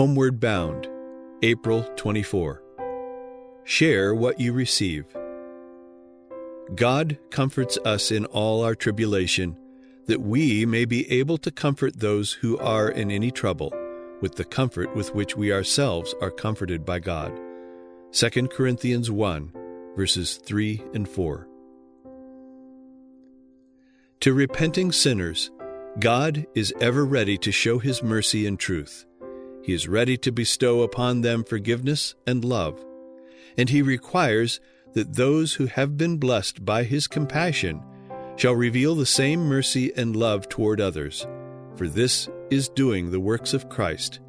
Homeward Bound, April 24. Share what you receive. God comforts us in all our tribulation, that we may be able to comfort those who are in any trouble, with the comfort with which we ourselves are comforted by God. 2 Corinthians 1, verses 3 and 4. To repenting sinners, God is ever ready to show His mercy and truth. He is ready to bestow upon them forgiveness and love, and He requires that those who have been blessed by His compassion shall reveal the same mercy and love toward others, for this is doing the works of Christ.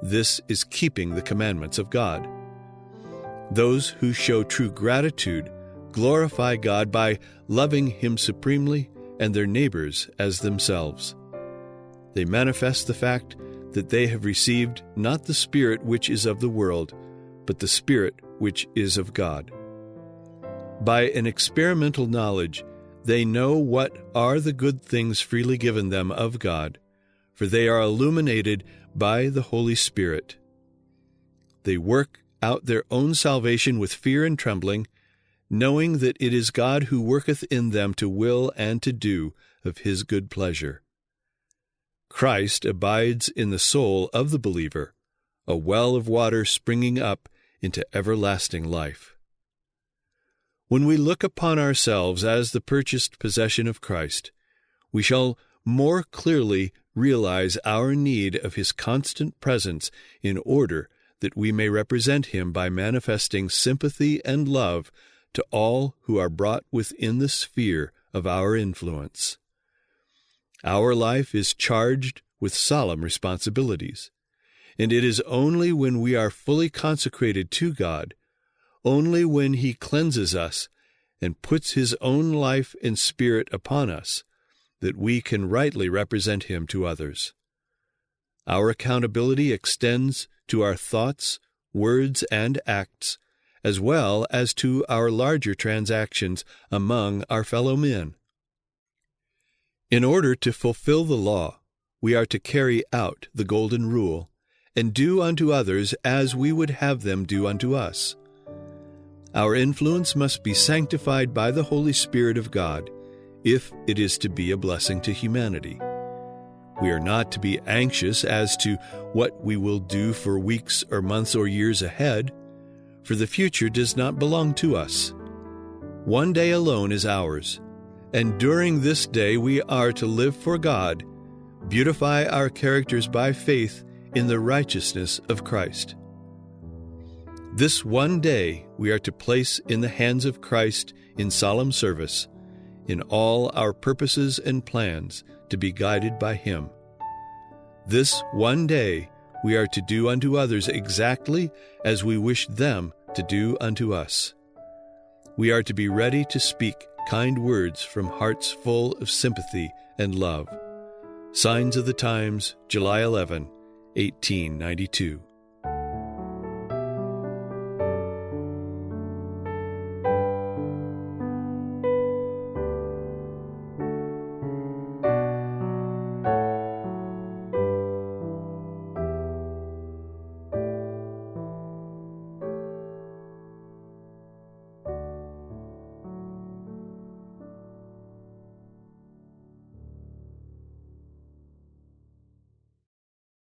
This is keeping the commandments of God. Those who show true gratitude glorify God by loving Him supremely and their neighbors as themselves. They manifest the fact that they have received not the Spirit which is of the world, but the Spirit which is of God. By an experimental knowledge, they know what are the good things freely given them of God, for they are illuminated by the Holy Spirit. They work out their own salvation with fear and trembling, knowing that it is God who worketh in them to will and to do of His good pleasure. Christ abides in the soul of the believer, a well of water springing up into everlasting life. When we look upon ourselves as the purchased possession of Christ, we shall more clearly realize our need of His constant presence in order that we may represent Him by manifesting sympathy and love to all who are brought within the sphere of our influence. Our life is charged with solemn responsibilities, and it is only when we are fully consecrated to God, only when He cleanses us and puts His own life and Spirit upon us, that we can rightly represent Him to others. Our accountability extends to our thoughts, words, and acts, as well as to our larger transactions among our fellow men. In order to fulfill the law, we are to carry out the golden rule and do unto others as we would have them do unto us. Our influence must be sanctified by the Holy Spirit of God if it is to be a blessing to humanity. We are not to be anxious as to what we will do for weeks or months or years ahead, for the future does not belong to us. One day alone is ours, and during this day we are to live for God, beautify our characters by faith in the righteousness of Christ. This one day we are to place in the hands of Christ in solemn service, in all our purposes and plans to be guided by Him. This one day we are to do unto others exactly as we wish them to do unto us. We are to be ready to speak kind words from hearts full of sympathy and love. Signs of the Times, July 11, 1892.